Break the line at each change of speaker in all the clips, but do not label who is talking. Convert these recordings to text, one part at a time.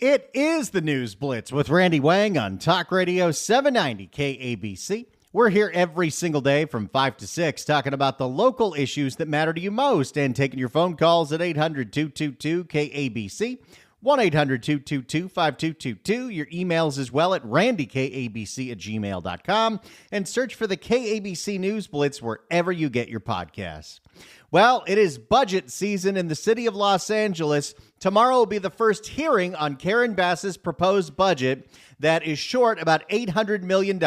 It is the News Blitz with Randy Wang on Talk Radio 790 KABC. We're here every single day from 5 to 6 talking about the local issues that matter to you most and taking your phone calls at 800-222-KABC, 1-800-222-5222. Your emails as well at randykabc@gmail.com and search for the KABC News Blitz wherever you get your podcasts. Well, it is budget season in the city of Los Angeles. Tomorrow will be the first hearing on Karen Bass's proposed budget that is short about $800 million.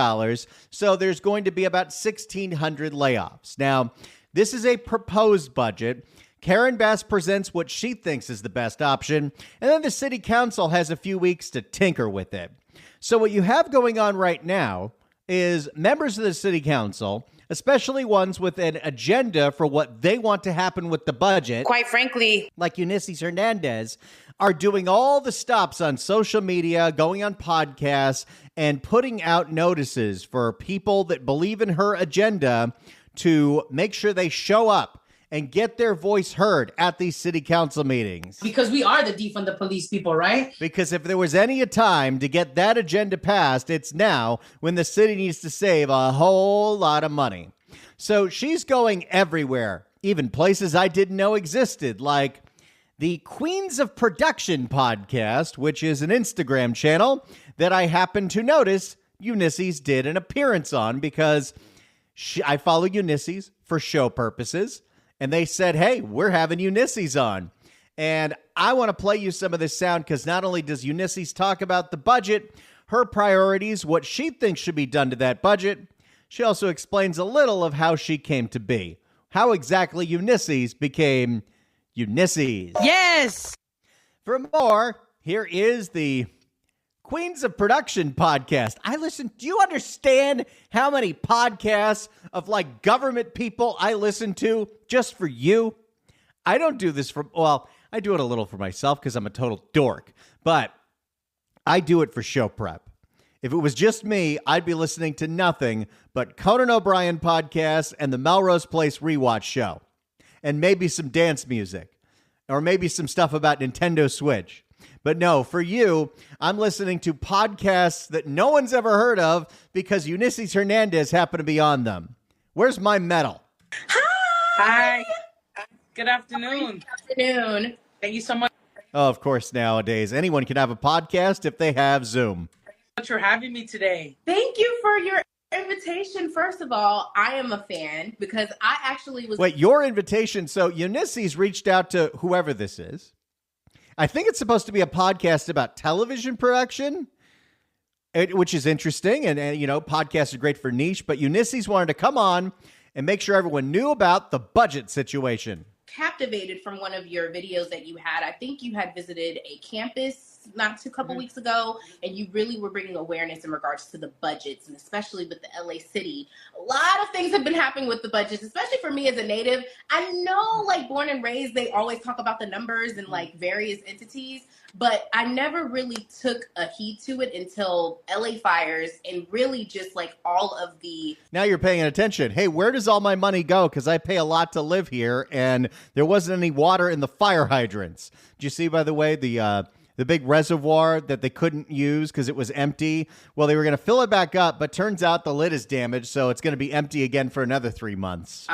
So there's going to be about 1,600 layoffs. Now, this is a proposed budget. Karen Bass presents what she thinks is the best option, and then the city council has a few weeks to tinker with it. So what you have going on right now is members of the city council, especially ones with an agenda for what they want to happen with the budget,
quite frankly,
like Eunisses Hernandez, are doing all the stops on social media, going on podcasts, and putting out notices for people that believe in her agenda to make sure they show up and get their voice heard at these city council meetings.
Because we are the defund the police people, right?
Because if there was any time to get that agenda passed, it's now, when the city needs to save a whole lot of money. So she's going everywhere, even places I didn't know existed, like the Queens of Production podcast, which is an Instagram channel that I happened to notice Eunisses did an appearance on because I follow Eunisses for show purposes. And they said, hey, we're having Eunisses on. And I want to play you some of this sound because not only does Eunisses talk about the budget, her priorities, what she thinks should be done to that budget, she also explains a little of how she came to be, how exactly Eunisses became Eunisses.
Yes!
For more, here is the Queens of Production podcast. Do you understand how many podcasts of like government people I listen to just for you? I don't do this I do it a little for myself because I'm a total dork, but I do it for show prep. If it was just me, I'd be listening to nothing but Conan O'Brien podcasts and the Melrose Place rewatch show, and maybe some dance music, or maybe some stuff about Nintendo Switch. But no, for you, I'm listening to podcasts that no one's ever heard of because Eunisses Hernandez happened to be on them. Where's my medal?
Hi. Good afternoon.
Good afternoon.
Thank you so much.
Oh, of course, nowadays, anyone can have a podcast if they have Zoom.
Thanks for having me today.
Thank you for your invitation. First of all, I am a fan because I actually was...
Wait, your invitation? So Eunisses reached out to whoever this is. I think it's supposed to be a podcast about television production, which is interesting. And podcasts are great for niche. But Eunisses wanted to come on and make sure everyone knew about the budget situation.
Captivated from one of your videos that you had. I think you had visited a campus a couple weeks ago, and you really were bringing awareness in regards to the budgets, and especially with the LA city. A lot of things have been happening with the budgets, especially for me as a native. I know, like, born and raised, they always talk about the numbers and like various entities, but I never really took a heed to it until LA fires and really just like all of the...
Now you're paying attention. Hey, where does all my money go? Because I pay a lot to live here, and there wasn't any water in the fire hydrants. Did you see, by the way, the big reservoir that they couldn't use because it was empty? Well, they were going to fill it back up, but turns out the lid is damaged, so it's going to be empty again for another 3 months.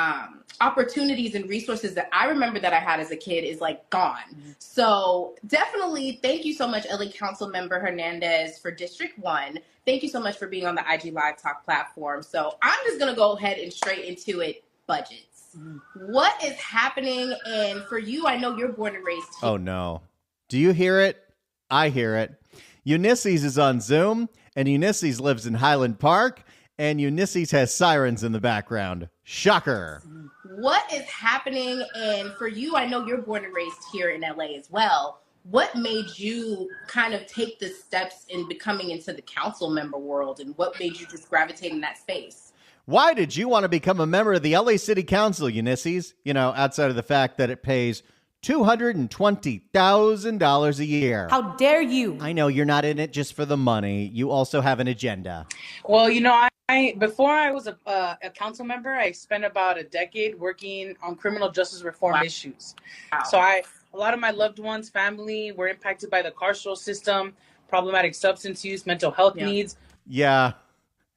Opportunities and resources that I remember that I had as a kid is like gone. So definitely thank you so much, LA Council Member Hernandez for District 1. Thank you so much for being on the IG Live Talk platform. So I'm just going to go ahead and straight into it. Budgets. What is happening? And for you, I know you're born and raised here.
Oh, no. Do you hear it? I hear it. Eunisses is on Zoom, and Eunisses lives in Highland Park, and Eunisses has sirens in the background. Shocker.
What is happening? And for you, I know you're born and raised here in LA as well. What made you kind of take the steps in becoming into the council member world, and what made you just gravitate in that space?
Why did you want to become a member of the LA City Council, Eunisses? Outside of the fact that it pays $220,000 a year.
How dare you?
I know you're not in it just for the money. You also have an agenda.
Well, I before I was a council member, I spent about a decade working on criminal justice reform issues.
Wow.
So A lot of my loved ones, family, were impacted by the carceral system, problematic substance use, mental health needs.
Yeah,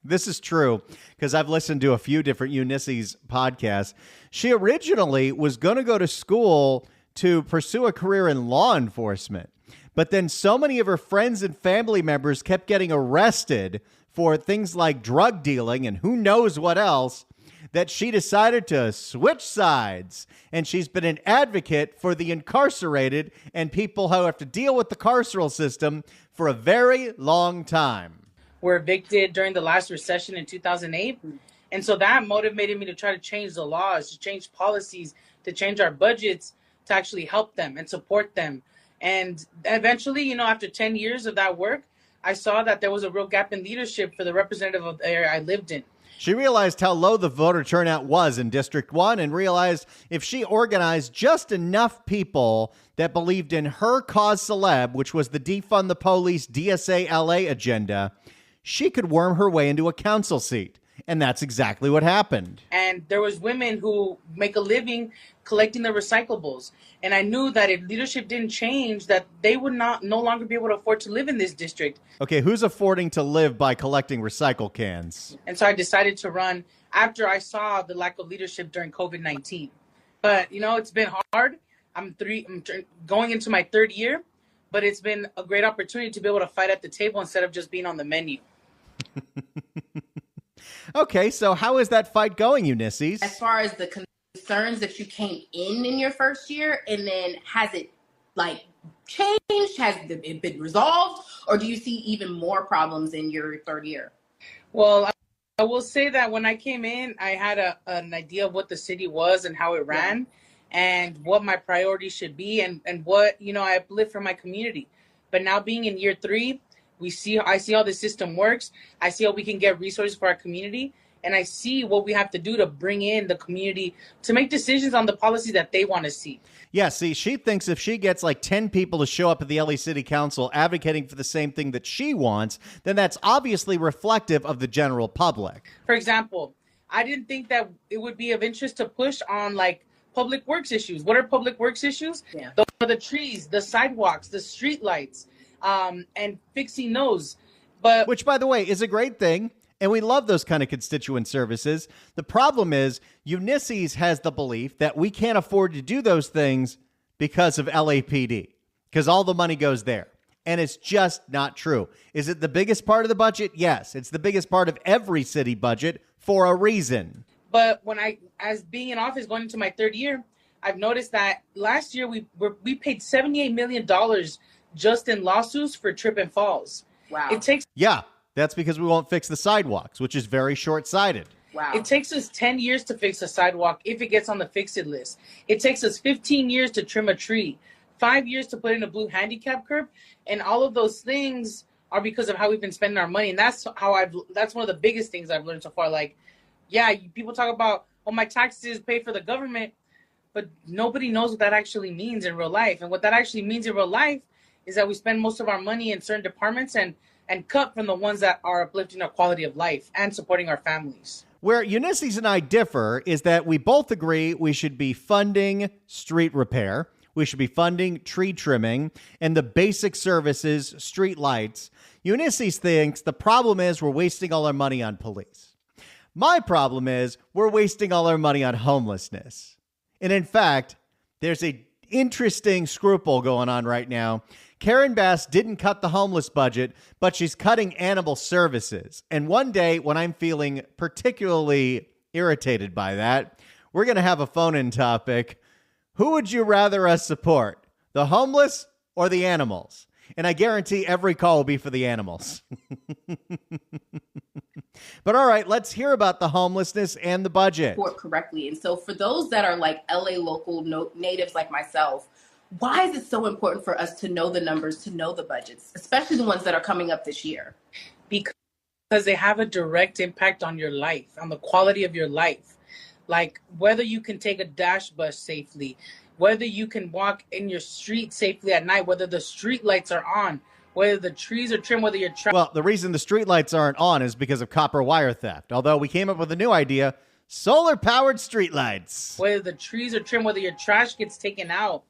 this is true because I've listened to a few different Eunisses podcasts. She originally was going to go to school to pursue a career in law enforcement, but then so many of her friends and family members kept getting arrested for things like drug dealing and who knows what else, that she decided to switch sides. And she's been an advocate for the incarcerated and people who have to deal with the carceral system for a very long time.
Were evicted during the last recession in 2008. And so that motivated me to try to change the laws, to change policies, to change our budgets, to actually help them and support them. And eventually, after 10 years of that work, I saw that there was a real gap in leadership for the representative of the area I lived in.
She realized how low the voter turnout was in District 1 and realized if she organized just enough people that believed in her cause celeb, which was the defund the police DSA LA agenda, she could worm her way into a council seat. And that's exactly what happened.
And there was women who make a living collecting the recyclables. And I knew that if leadership didn't change, that they would no longer be able to afford to live in this district.
Okay, who's affording to live by collecting recycle cans?
And so I decided to run after I saw the lack of leadership during COVID-19. But, it's been hard. I'm going into my third year, but it's been a great opportunity to be able to fight at the table instead of just being on the menu.
Okay, so how is that fight going, Eunisses?
As far as the concerns that you came in your first year, and then has it changed? Has it been resolved? Or do you see even more problems in your third year?
Well, I will say that when I came in, I had an idea of what the city was and how it ran and what my priorities should be and what, I uplift for my community. But now being in year 3, I see how the system works. I see how we can get resources for our community. And I see what we have to do to bring in the community to make decisions on the policies that they want to see.
Yeah, see, she thinks if she gets 10 people to show up at the LA City Council advocating for the same thing that she wants, then that's obviously reflective of the general public.
For example, I didn't think that it would be of interest to push on public works issues. What are public works issues?
Yeah.
Those are the trees, the sidewalks, the street lights. And fixing those. But
which, by the way, is a great thing. And we love those kind of constituent services. The problem is Eunisses has the belief that we can't afford to do those things because of LAPD, because all the money goes there. And it's just not true. Is it the biggest part of the budget? Yes. It's the biggest part of every city budget for a reason.
But as being in office going into my third year, I've noticed that last year we paid $78 million just in lawsuits for trip and falls.
Wow.
Yeah, that's because we won't fix the sidewalks, which is very short-sighted.
Wow.
It takes us 10 years to fix a sidewalk if it gets on the fix-it list. It takes us 15 years to trim a tree, 5 years to put in a blue handicap curb, and all of those things are because of how we've been spending our money. And that's one of the biggest things I've learned so far. People talk about, my taxes pay for the government, but nobody knows what that actually means in real life. And what that actually means in real life is that we spend most of our money in certain departments and cut from the ones that are uplifting our quality of life and supporting our families.
Where Eunisses and I differ is that we both agree we should be funding street repair, we should be funding tree trimming, and the basic services, street lights. Eunisses thinks the problem is we're wasting all our money on police. My problem is we're wasting all our money on homelessness. And in fact, there's a interesting scruple going on right now. Karen Bass didn't cut the homeless budget, but she's cutting animal services. And one day when I'm feeling particularly irritated by that, we're going to have a phone-in topic. Who would you rather us support, the homeless or the animals? And I guarantee every call will be for the animals. But all right, let's hear about the homelessness and the budget.
Report correctly. And so for those that are LA local natives like myself, why is it so important for us to know the numbers, to know the budgets, especially the ones that are coming up this year?
Because they have a direct impact on your life, on the quality of your life. Whether you can take a dash bus safely, whether you can walk in your street safely at night, whether the street lights are on, whether the trees are trimmed, whether you're
Well, the reason the street lights aren't on is because of copper wire theft. Although we came up with a new idea, solar-powered street lights.
Whether the trees are trimmed, whether your trash gets taken out.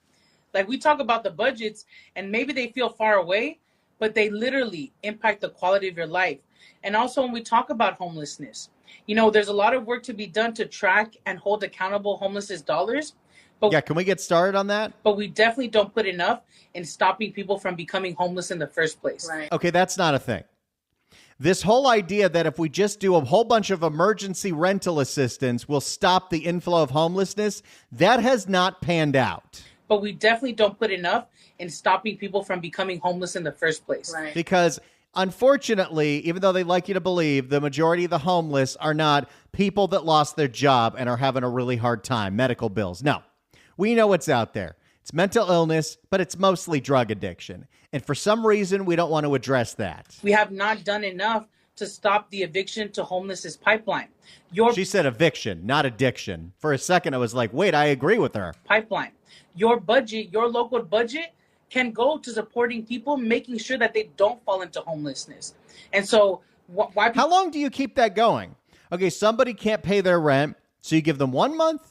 Like, we talk about the budgets and maybe they feel far away, but they literally impact the quality of your life. And also when we talk about homelessness, there's a lot of work to be done to track and hold accountable homelessness dollars. But
Yeah, can we get started on that?
But we definitely don't put enough in stopping people from becoming homeless in the first place.
Right.
Okay, that's not a thing. This whole idea that if we just do a whole bunch of emergency rental assistance, we'll stop the inflow of homelessness, that has not panned out.
But we definitely don't put enough in stopping people from becoming homeless in the first place.
Right.
Because unfortunately, even though they like you to believe, the majority of the homeless are not people that lost their job and are having a really hard time, medical bills. No, we know what's out there. It's mental illness, but it's mostly drug addiction. And for some reason, we don't want to address that.
We have not done enough to stop the eviction to homelessness pipeline.
She said eviction, not addiction. For a second, I was like, wait, I agree with her.
Pipeline. Your budget, your local budget can go to supporting people, making sure that they don't fall into homelessness. And so why?
How long do you keep that going? Okay, somebody can't pay their rent, so you give them 1 month,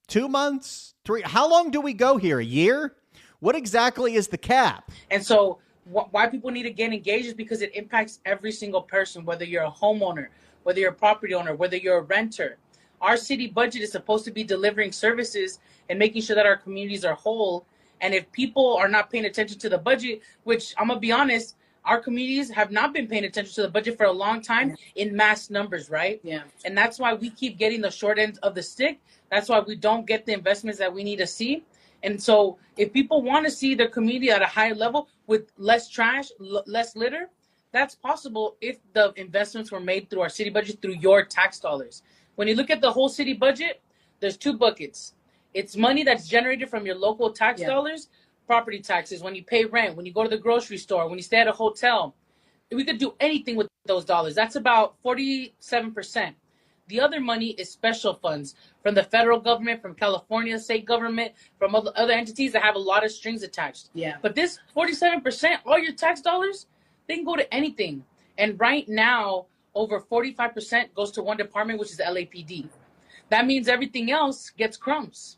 2 months, 3. How long do we go here? A year? What exactly is the cap?
And so why people need to get engaged is because it impacts every single person, whether you're a homeowner, whether you're a property owner, whether you're a renter. Our city budget is supposed to be delivering services and making sure that our communities are whole. And if people are not paying attention to the budget, which I'm going to be honest, our communities have not been paying attention to the budget for a long time in mass numbers, right?
Yeah.
And that's why we keep getting the short end of the stick. That's why we don't get the investments that we need to see. And so if people want to see their community at a higher level with less trash, less litter, that's possible if the investments were made through our city budget, through your tax dollars. When you look at the whole city budget, there's 2 buckets. It's money that's generated from your local tax dollars, property taxes, when you pay rent, when you go to the grocery store, when you stay at a hotel. We could do anything with those dollars. That's about 47%. The other money is special funds from the federal government, from California state government, from other entities that have a lot of strings attached.
Yeah.
But this 47%, all your tax dollars, they can go to anything. And right now, over 45% goes to one department, which is the LAPD. That means everything else gets crumbs.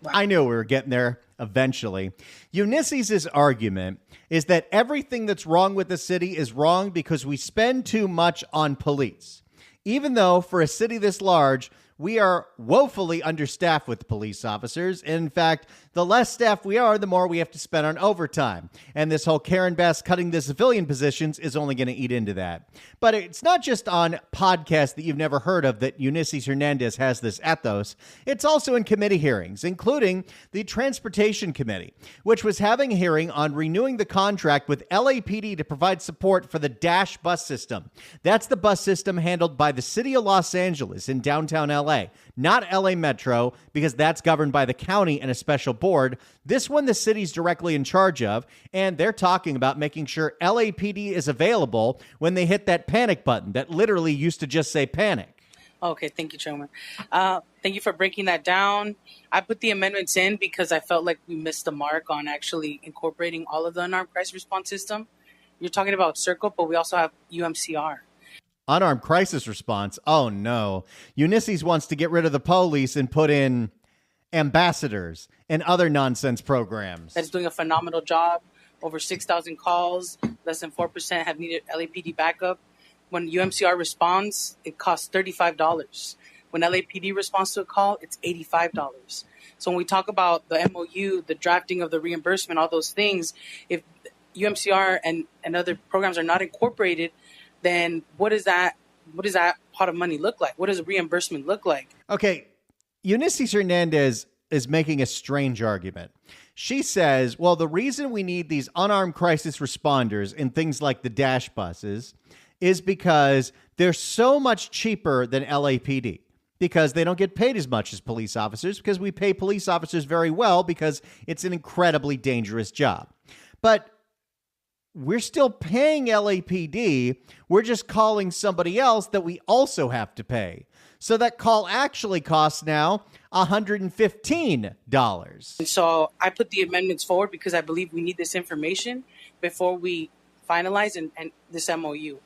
Wow. I knew we were getting there eventually. Eunisses' argument is that everything that's wrong with the city is wrong because we spend too much on police. Even though for a city this large, we are woefully understaffed with police officers. In fact, the less staff we are, the more we have to spend on overtime. And this whole Karen Bass cutting the civilian positions is only going to eat into that. But it's not just on podcasts that you've never heard of that Eunisses Hernandez has this ethos. It's also in committee hearings, including the Transportation Committee, which was having a hearing on renewing the contract with LAPD to provide support for the Dash bus system. That's the bus system handled by the city of Los Angeles in downtown LA, not LA Metro, because that's governed by the county and a special board. This one the city's directly in charge of, and they're talking about making sure LAPD is available when they hit that panic button that literally used to just say panic.
Okay, thank you, Chairman. Thank you for breaking that down. I put the amendments in because I felt like we missed the mark on actually incorporating all of the unarmed crisis response system. You're talking about Circle, but we also have UMCR.
Unarmed crisis response? Oh, no. Eunisses wants to get rid of the police and put in ambassadors and other nonsense programs.
That's doing a phenomenal job. Over 6,000 calls. Less than 4% have needed LAPD backup. When UMCR responds, it costs $35. When LAPD responds to a call, it's $85. So when we talk about the MOU, the drafting of the reimbursement, all those things, if UMCR and other programs are not incorporated, then what does that pot of money look like? What does a reimbursement look like?
Okay, Eunisses Hernandez is making a strange argument. She says, well, the reason we need these unarmed crisis responders in things like the Dash buses is because they're so much cheaper than LAPD, because they don't get paid as much as police officers, because we pay police officers very well because it's an incredibly dangerous job. But we're still paying LAPD. We're just calling somebody else that we also have to pay. So that call actually costs now $115.
And so I put the amendments forward because I believe we need this information before we finalize and this MOU.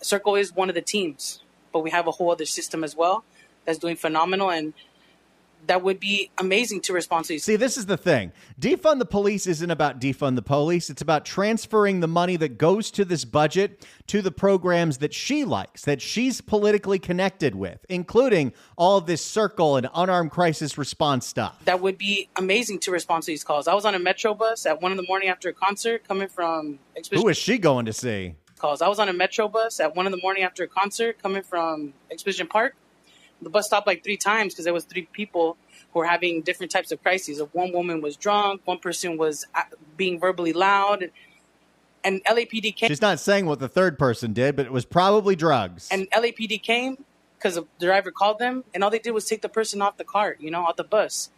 Circle is one of the teams, but we have a whole other system as well that's doing phenomenal. And That would be amazing to respond to these.
See, this is the thing. Defund the police isn't about defund the police. It's about transferring the money that goes to this budget to the programs that she likes, that she's politically connected with, including all of this circle and unarmed crisis response stuff.
That would be amazing to respond to these calls. I was on a Metro bus at 1 a.m. after a concert coming from
Who is she going to see?
Calls. I was on a Metro bus at 1 a.m. after a concert coming from Exposition Park. The bus stopped like 3 times because there was 3 people who were having different types of crises. One woman was drunk, one person was being verbally loud, and LAPD came.
She's not saying what the third person did, but it was probably drugs.
And LAPD came because the driver called them, and all they did was take the person off the cart, off the bus.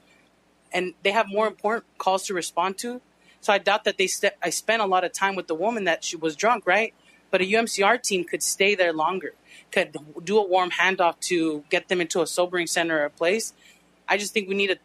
And they have more important calls to respond to. So I doubt that I spent a lot of time with the woman that she was drunk, right? But a UMCR team could stay there longer, could do a warm handoff to get them into a sobering center or a place. I just think we need to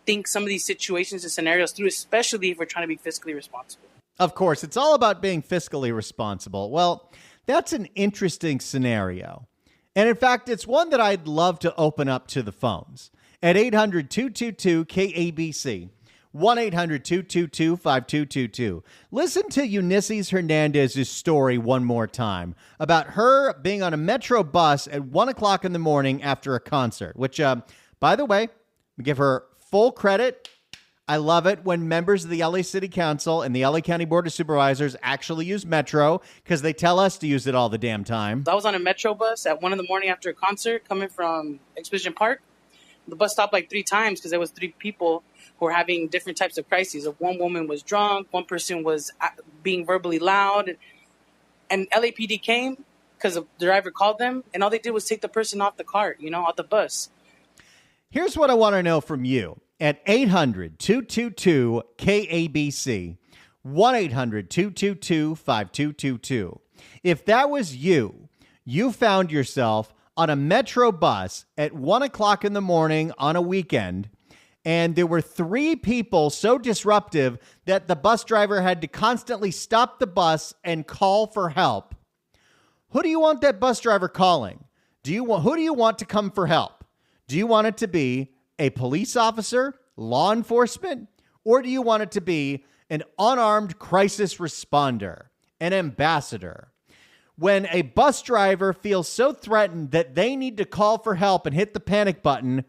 think some of these situations and scenarios through, especially if we're trying to be fiscally responsible.
Of course, it's all about being fiscally responsible. Well, that's an interesting scenario. And in fact, it's one that I'd love to open up to the phones at 800-222-KABC. 1-800-222-5222. Listen to Eunisses Hernandez's story one more time about her being on a Metro bus at 1 o'clock in the morning after a concert, which, by the way, we give her full credit. I love it when members of the LA City Council and the LA County Board of Supervisors actually use Metro because they tell us to use it all the damn time.
I was on a Metro bus at 1 a.m. after a concert coming from Exposition Park. The bus stopped like 3 times because there was 3 people who were having different types of crises. One woman was drunk, one person was being verbally loud, and LAPD came because the driver called them, and all they did was take the person off the cart, off the bus.
Here's what I want to know from you at 800-222-KABC, 1-800-222-5222. If that was you found yourself on a Metro bus at 1 o'clock in the morning on a weekend, and there were 3 people so disruptive that the bus driver had to constantly stop the bus and call for help. Who do you want that bus driver calling? Who do you want to come for help? Do you want it to be a police officer, law enforcement, or do you want it to be an unarmed crisis responder, an ambassador? When a bus driver feels so threatened that they need to call for help and hit the panic button,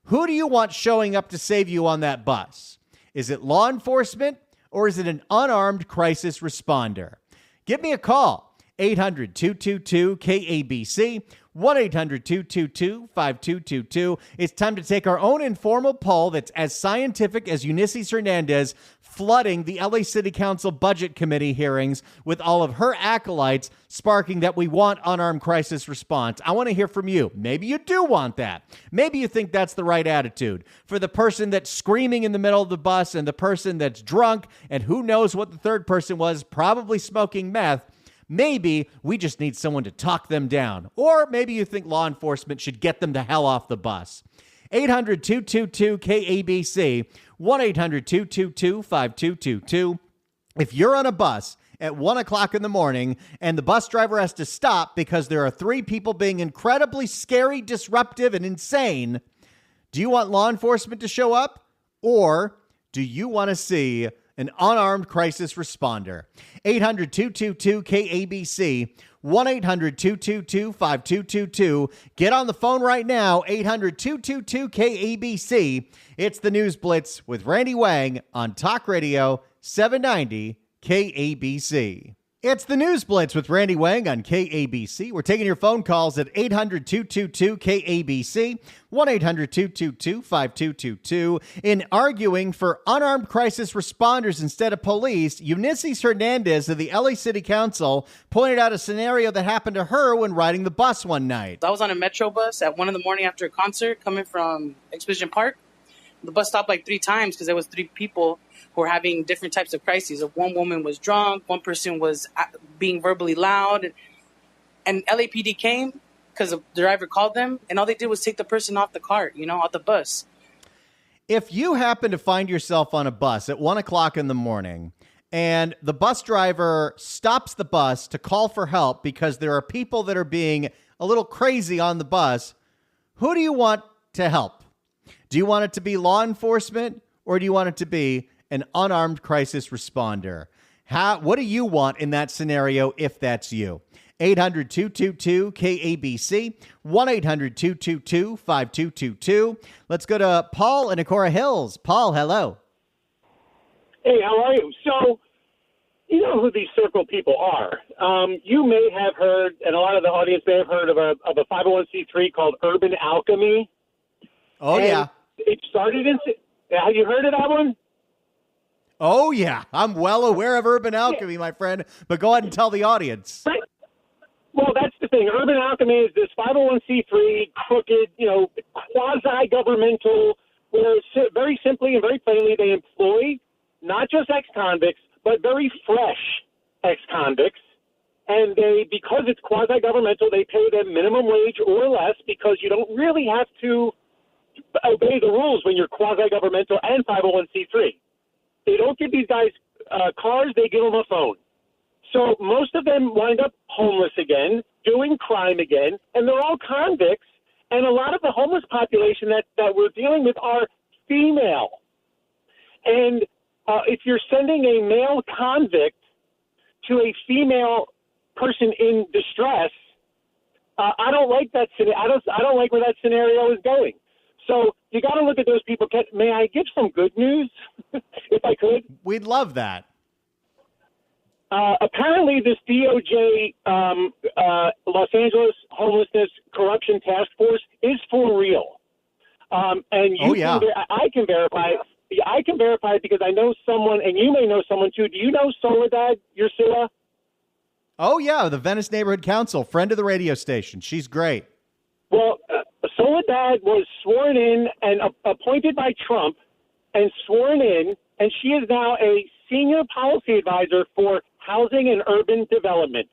who do you want showing up to save you on that bus? Is it law enforcement or is it an unarmed crisis responder? Give me a call, 800-222-KABC, 1-800-222-5222. It's time to take our own informal poll that's as scientific as Eunisses Hernandez flooding the LA City Council Budget Committee hearings with all of her acolytes, sparking that we want unarmed crisis response. I want to hear from you. Maybe you do want that. Maybe you think that's the right attitude. For the person that's screaming in the middle of the bus and the person that's drunk and who knows what the third person was, probably smoking meth, maybe we just need someone to talk them down. Or maybe you think law enforcement should get them the hell off the bus. 800-222-KABC, 1-800-222-5222. If you're on a bus at 1 o'clock in the morning and the bus driver has to stop because there are 3 people being incredibly scary, disruptive, and insane, do you want law enforcement to show up? Or do you want to see an unarmed crisis responder? 800-222-KABC, 1-800-222-5222. Get on the phone right now, 800-222-KABC. It's the News Blitz with Randy Wang on Talk Radio 790 KABC. It's the News Blitz with Randy Wang on KABC. We're taking your phone calls at 800-222-KABC, 1-800-222-5222. In arguing for unarmed crisis responders instead of police, Eunisses Hernandez of the LA City Council pointed out a scenario that happened to her when riding the bus one night.
I was on a Metro bus at 1 a.m. after a concert coming from Exposition Park. The bus stopped like 3 times because there was 3 people who were having different types of crises. One woman was drunk, one person was being verbally loud, and LAPD came because the driver called them, and all they did was take the person off the cart, off the bus.
If you happen to find yourself on a bus at 1 o'clock in the morning and the bus driver stops the bus to call for help because there are people that are being a little crazy on the bus, who do you want to help? Do you want it to be law enforcement or do you want it to be an unarmed crisis responder? What do you want in that scenario if that's you? 800-222-KABC, 1-800-222-5222. Let's go to Paul in Acorah Hills. Paul, hello.
Hey, how are you? So, you know who these circle people are. You may have heard, and a lot of the audience may have heard of a 501c3 called Urban Alchemy.
Oh,
and
yeah.
It started in. Have you heard of that one?
Oh, yeah. I'm well aware of Urban Alchemy, my friend, but go ahead and tell the audience.
Right. Well, that's the thing. Urban Alchemy is this 501c3 crooked, quasi-governmental, where very simply and very plainly they employ not just ex-convicts, but very fresh ex-convicts. And because it's quasi-governmental, they pay them minimum wage or less because you don't really have to obey the rules when you're quasi-governmental and 501c3. They don't give these guys cars, they give them a phone. So most of them wind up homeless again, doing crime again, and they're all convicts. And a lot of the homeless population that we're dealing with are female. And if you're sending a male convict to a female person in distress, I don't like that. I don't like where that scenario is going. So you got to look at those people. May I give some good news, if I could?
We'd love that.
Apparently, this DOJ Los Angeles Homelessness Corruption Task Force is for real. And I can verify it. I can verify it because I know someone, and you may know someone too. Do you know Soledad Ursula?
Oh, yeah, the Venice Neighborhood Council, friend of the radio station. She's great.
Well, Soledad was sworn in and appointed by Trump and sworn in, and she is now a senior policy advisor for housing and urban development.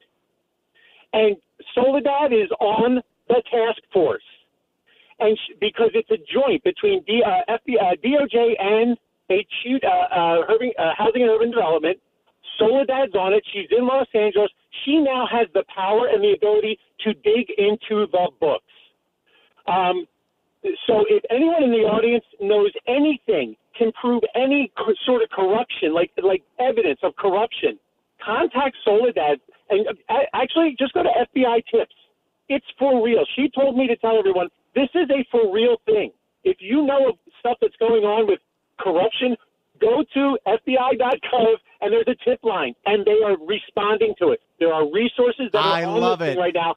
And Soledad is on the task force. And because it's a joint between DOJ and housing and urban development, Soledad's on it. She's in Los Angeles. She now has the power and the ability to dig into the books. So if anyone in the audience knows anything, can prove any sort of corruption, like evidence of corruption, contact Soledad. And actually, just go to FBI Tips. It's for real. She told me to tell everyone, this is a for real thing. If you know of stuff that's going on with corruption, go to FBI.gov and there's a tip line, and they are responding to it. There are resources that are on this thing right now.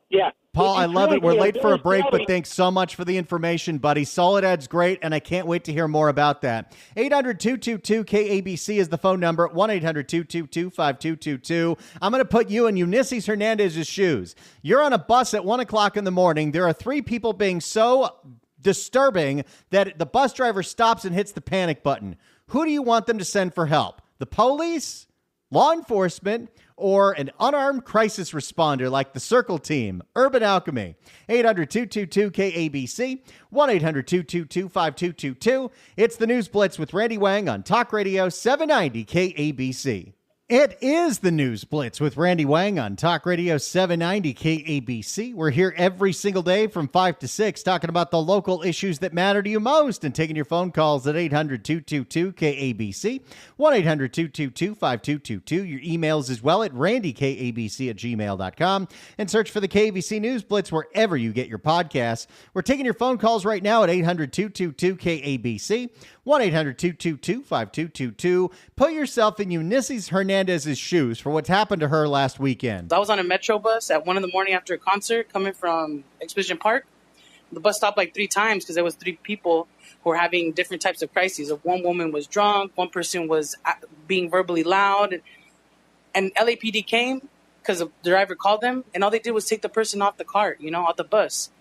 Yeah.
Paul, I love it. We're late for a break, but thanks so much for the information, buddy. Soledad's great, and I can't wait to hear more about that. 800-222-KABC is the phone number, 1-800-222-5222. I'm going to put you in Eunisses Hernandez's shoes. You're on a bus at 1 o'clock in the morning. There are 3 people being so disturbing that the bus driver stops and hits the panic button. Who do you want them to send for help? The police, law enforcement, or an unarmed crisis responder like the Circle Team? Urban Alchemy. 800-222-KABC, 1-800-222-5222. It's the News Blitz with Randy Wang on Talk Radio 790 KABC. It is the News Blitz with Randy Wang on Talk Radio 790 KABC. We're here every single day from 5 to 6 talking about the local issues that matter to you most and taking your phone calls at 800-222-KABC, 1-800-222-5222. Your emails as well at randykabc@gmail.com, and search for the KABC News Blitz wherever you get your podcasts. We're taking your phone calls right now at 800-222-KABC, 1-800-222-5222. Put yourself in Eunisses Hernandez's shoes for what's happened to her last weekend.
I was on a metro bus at 1 a.m. after a concert coming from Exposition Park. The bus stopped like 3 times because there was 3 people who were having different types of crises. One woman was drunk, one person was being verbally loud, and LAPD came because the driver called them, and all they did was take the person off the cart, off the bus.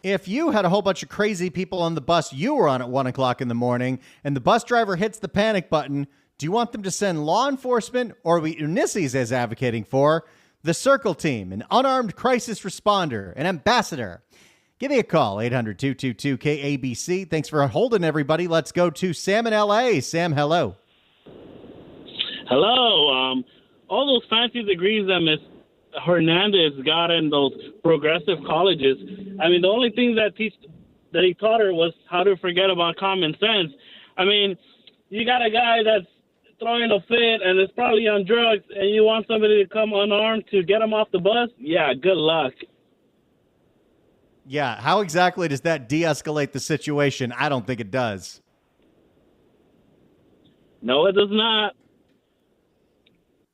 If you had a whole bunch of crazy people on the bus you were on at 1 o'clock in the morning and the bus driver hits the panic button, do you want them to send law enforcement, or what Eunisses is advocating for, the Circle Team, an unarmed crisis responder, an ambassador? Give me a call, 800-222-KABC. Thanks for holding, everybody. Let's go to Sam in L.A. Sam, hello.
Hello. All those fancy degrees that Miss Hernandez got in those progressive colleges, I mean, the only things that teach that he taught her was how to forget about common sense. I mean, you got a guy that's throwing a fit and is probably on drugs, and you want somebody to come unarmed to get him off the bus? Yeah, good luck.
Yeah, how exactly does that de-escalate the situation? I don't think it does.
No, it does not.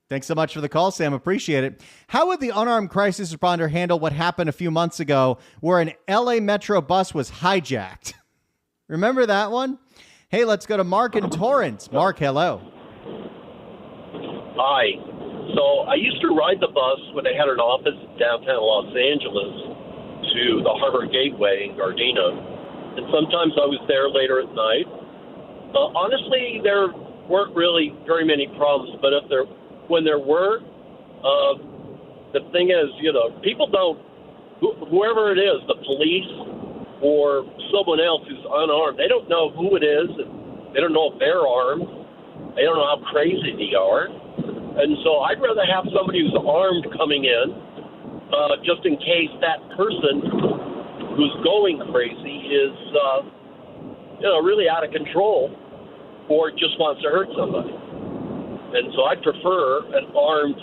Thanks so much for the call, Sam. Appreciate it. How would the unarmed crisis responder handle what happened a few months ago where an LA Metro bus was hijacked? Remember that one? Hey, let's go to Mark in Torrance. Mark, hello.
Hi. So I used to ride the bus when they had an office in downtown Los Angeles to the Harbor Gateway in Gardena. And sometimes I was there later at night. Honestly, there weren't really very many problems, but when there were, the thing is, people don't, whoever it is, the police or someone else who's unarmed, they don't know who it is, and they don't know if they're armed, they don't know how crazy they are, and so I'd rather have somebody who's armed coming in, just in case that person who's going crazy is, really out of control or just wants to hurt somebody. And so I prefer an armed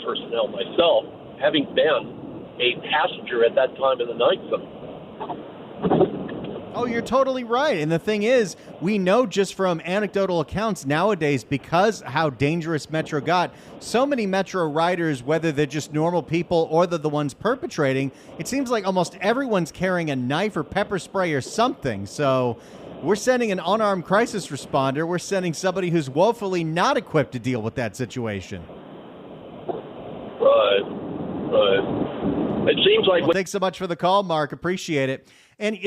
personnel myself, having been a passenger at that time of the night.
Oh, you're totally right. And the thing is, we know just from anecdotal accounts nowadays, because how dangerous Metro got, so many Metro riders, whether they're just normal people or they're the ones perpetrating, it seems like almost everyone's carrying a knife or pepper spray or something. So we're sending an unarmed crisis responder. We're sending somebody who's woefully not equipped to deal with that situation.
Right. It seems like...
Well, thanks so much for the call, Mark. Appreciate it. And,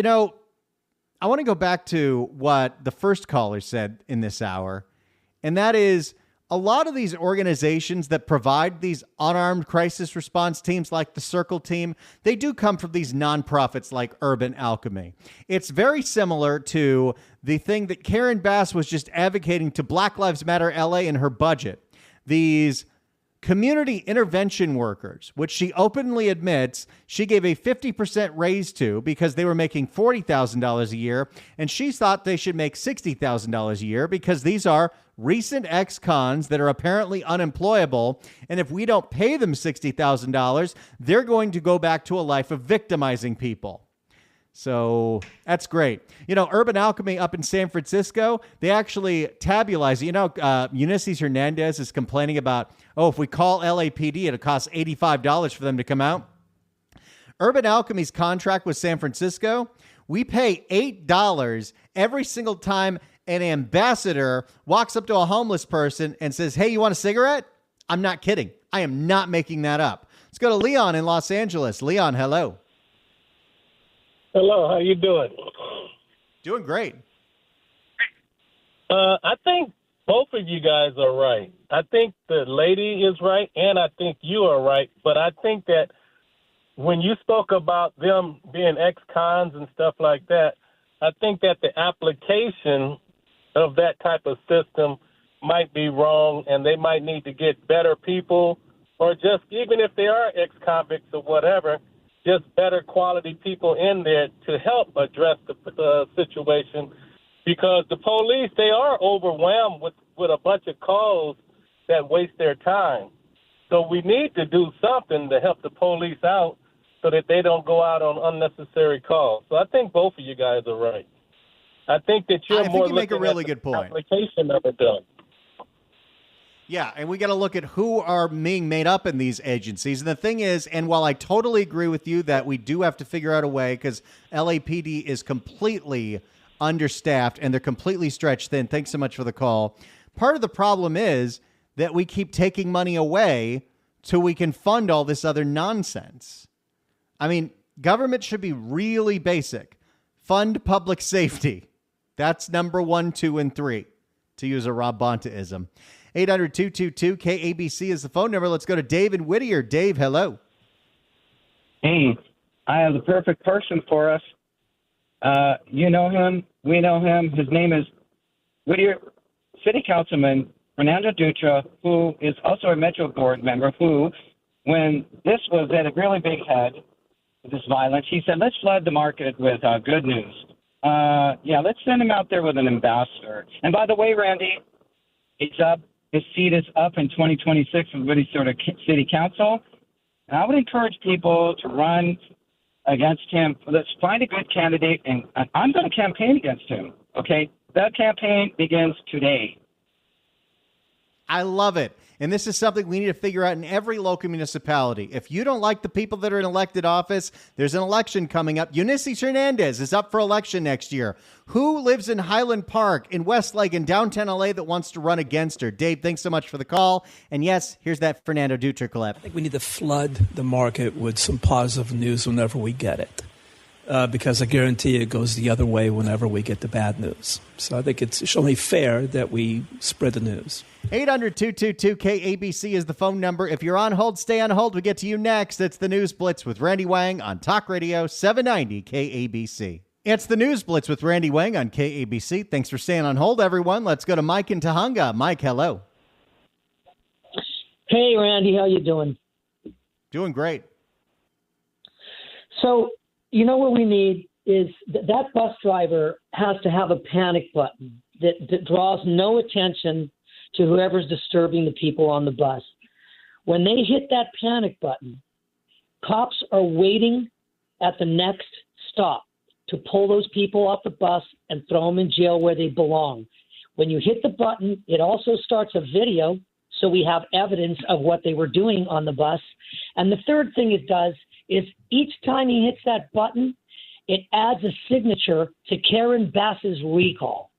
I want to go back to what the first caller said in this hour, and that is a lot of these organizations that provide these unarmed crisis response teams like the Circle Team, they do come from these nonprofits like Urban Alchemy. It's very similar to the thing that Karen Bass was just advocating to Black Lives Matter LA in her budget. These community intervention workers, which she openly admits she gave a 50% raise to because they were making $40,000 a year, and she thought they should make $60,000 a year because these are recent ex-cons that are apparently unemployable, and if we don't pay them $60,000, they're going to go back to a life of victimizing people. So that's great. Urban Alchemy up in San Francisco, they actually tabulate. Eunisses Hernandez is complaining about, if we call LAPD, it'll cost $85 for them to come out. Urban Alchemy's contract with San Francisco, we pay $8 every single time an ambassador walks up to a homeless person and says, "Hey, you want a cigarette?" I'm not kidding. I am not making that up. Let's go to Leon in Los Angeles. Leon, hello.
Hello, how you doing?
Doing great.
I think both of you guys are right. I think the lady is right, and I think you are right. But I think that when you spoke about them being ex-cons and stuff like that, I think that the application of that type of system might be wrong, and they might need to get better people, or just even if they are ex-convicts or whatever, just better quality people in there to help address the situation, because the police, they are overwhelmed with a bunch of calls that waste their time. So we need to do something to help the police out so that they don't go out on unnecessary calls. So I think both of you guys are right. I think that you're more
make a really good point.
Application of it done.
Yeah, and we got to look at who are being made up in these agencies. And the thing is, and while I totally agree with you that we do have to figure out a way, because LAPD is completely understaffed and they're completely stretched thin. Thanks so much for the call. Part of the problem is that we keep taking money away so we can fund all this other nonsense. I mean, government should be really basic. Fund public safety. That's number 1, 2, and 3, to use a Rob Bonta-ism. 800-222-KABC is the phone number. Let's go to Dave in Whittier. Dave, hello.
Hey, I have the perfect person for us. You know him. We know him. His name is Whittier City Councilman Fernando Dutra, who is also a Metro Board member, who, when this was at a really big head, this violence. He said, let's flood the market with good news. Let's send him out there with an ambassador. And by the way, Randy, it's up. His seat is up in 2026 with Minnesota City Council. And I would encourage people to run against him. Let's find a good candidate, and I'm going to campaign against him. Okay, that campaign begins today.
I love it. And this is something we need to figure out in every local municipality. If you don't like the people that are in elected office, there's an election coming up. Eunisses Hernandez is up for election next year. Who lives in Highland Park, in Westlake, in downtown LA that wants to run against her? Dave, thanks so much for the call. And yes, here's that Fernando Dutra clip.
I think we need to flood the market with some positive news whenever we get it. Because I guarantee it goes the other way whenever we get the bad news. So I think it's only fair that we spread the news.
800-222-KABC is the phone number. If you're on hold, stay on hold. We get to you next. It's the News Blitz with Randy Wang on Talk Radio 790 KABC. It's the News Blitz with Randy Wang on KABC. Thanks for staying on hold, everyone. Let's go to Mike in Tahunga. Mike, hello.
Hey, Randy. How you doing?
Doing great.
So, you know what we need is that bus driver has to have a panic button that draws no attention to whoever's disturbing the people on the bus. When they hit that panic button, cops are waiting at the next stop to pull those people off the bus and throw them in jail where they belong. When you hit the button, it also starts a video, so we have evidence of what they were doing on the bus. And the third thing it does is each time he hits that button, it adds a signature to Karen Bass's recall.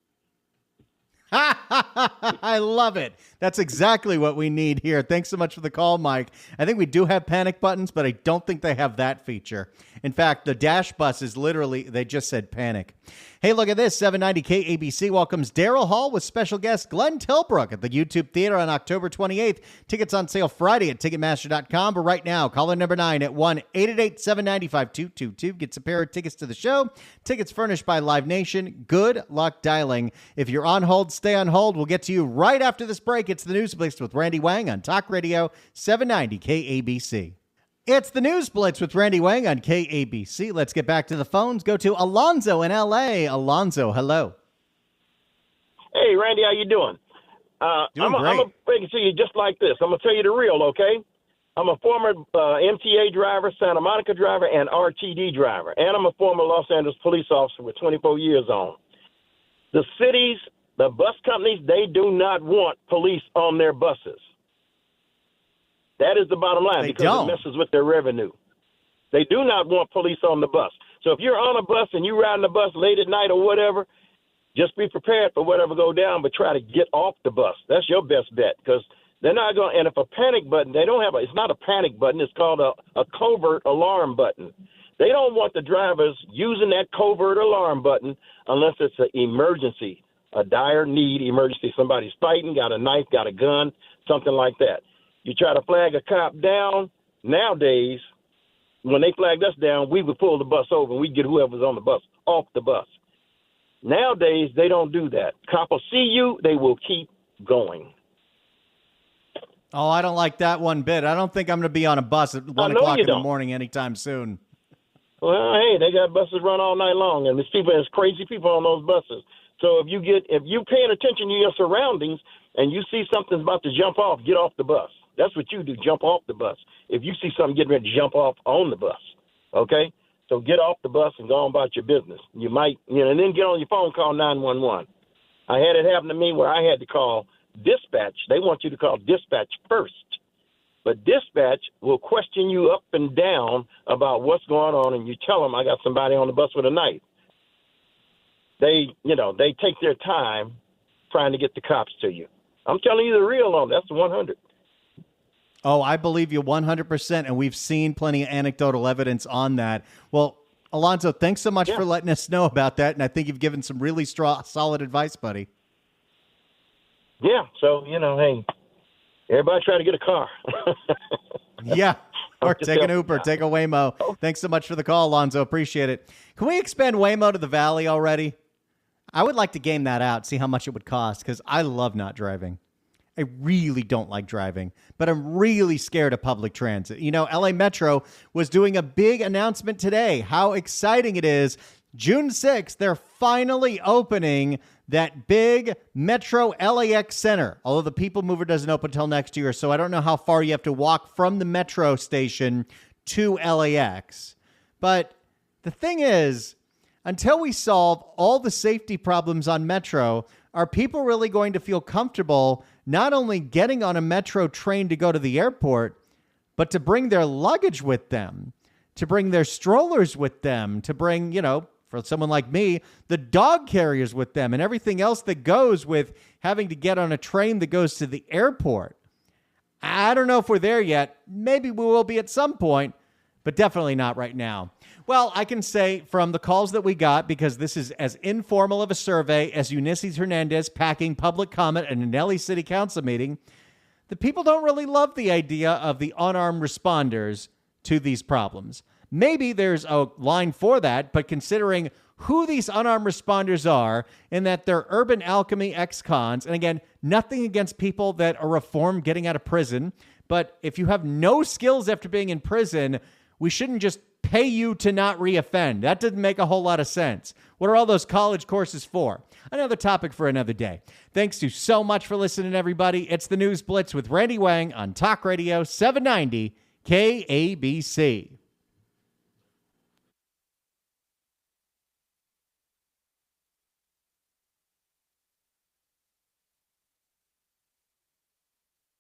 I love it. That's exactly what we need here. Thanks so much for the call, Mike. I think we do have panic buttons, but I don't think they have that feature. In fact, the Dash bus is literally, they just said panic. Hey, look at this. 790 KABC welcomes Daryl Hall with special guest Glenn Tilbrook at the YouTube Theater on October 28th. Tickets on sale Friday at Ticketmaster.com. But right now, caller number 9 at 1-888-790-5222 gets a pair of tickets to the show. Tickets furnished by Live Nation. Good luck dialing. If you're on hold, stay on hold. We'll get to you right after this break. It's the News Blitz with Randy Wang on Talk Radio 790 KABC. It's the News Blitz with Randy Wang on KABC. Let's get back to the phones. Go to Alonzo in L.A. Alonzo, hello.
Hey, Randy, how you doing?
Doing great.
I'm going to bring it to you just like this. I'm going to tell you the real, okay? I'm a former MTA driver, Santa Monica driver, and RTD driver. And I'm a former Los Angeles police officer with 24 years on. The cities, the bus companies, they do not want police on their buses. That is the bottom line because it messes with their revenue. They do not want police on the bus. So if you're on a bus and you're riding the bus late at night or whatever, just be prepared for whatever go down, but try to get off the bus. That's your best bet because they're not going to – and if a panic button, they don't have – it's not a panic button. It's called a covert alarm button. They don't want the drivers using that covert alarm button unless it's an emergency, a dire need emergency. Somebody's fighting, got a knife, got a gun, something like that. You try to flag a cop down. Nowadays, when they flagged us down, we would pull the bus over and we'd get whoever's on the bus off the bus. Nowadays, they don't do that. Cop will see you, they will keep going.
Oh, I don't like that one bit. I don't think I'm going to be on a bus at 1 o'clock in the morning anytime soon.
Well, hey, they got buses run all night long, and there's crazy people on those buses. So if you're paying attention to your surroundings and you see something's about to jump off, get off the bus. That's what you do, jump off the bus. If you see something getting ready to jump off on the bus, okay? So get off the bus and go on about your business. You might, and then get on your phone, call 911. I had it happen to me where I had to call dispatch. They want you to call dispatch first. But dispatch will question you up and down about what's going on, and you tell them I got somebody on the bus with a knife. They take their time trying to get the cops to you. I'm telling you the real on that's 100.
Oh, I believe you 100%, and we've seen plenty of anecdotal evidence on that. Well, Alonzo, thanks so much for letting us know about that, and I think you've given some really solid advice, buddy.
Yeah, so, hey, everybody try to get a car.
Yeah, or take an Uber, take a Waymo. Thanks so much for the call, Alonzo. Appreciate it. Can we expand Waymo to the Valley already? I would like to game that out, see how much it would cost, because I love not driving. I really don't like driving, but I'm really scared of public transit. You know, LA Metro was doing a big announcement today. How exciting it is. June 6th, they're finally opening that big Metro LAX Center. Although the People Mover doesn't open until next year, so I don't know how far you have to walk from the Metro station to LAX. But the thing is, until we solve all the safety problems on Metro, are people really going to feel comfortable not only getting on a Metro train to go to the airport, but to bring their luggage with them, to bring their strollers with them, to bring, you know, for someone like me, the dog carriers with them and everything else that goes with having to get on a train that goes to the airport? I don't know if we're there yet. Maybe we will be at some point, but definitely not right now. Well, I can say from the calls that we got, because this is as informal of a survey as Eunisses Hernandez packing public comment at an LA City Council meeting, the people don't really love the idea of the unarmed responders to these problems. Maybe there's a line for that, but considering who these unarmed responders are and that they're urban alchemy ex-cons, and again, nothing against people that are reformed getting out of prison, but if you have no skills after being in prison, we shouldn't just pay you to not reoffend. That doesn't make a whole lot of sense. What are all those college courses for? Another topic for another day. Thanks to so much for listening, everybody. It's the News Blitz with Randy Wang on Talk Radio 790 KABC.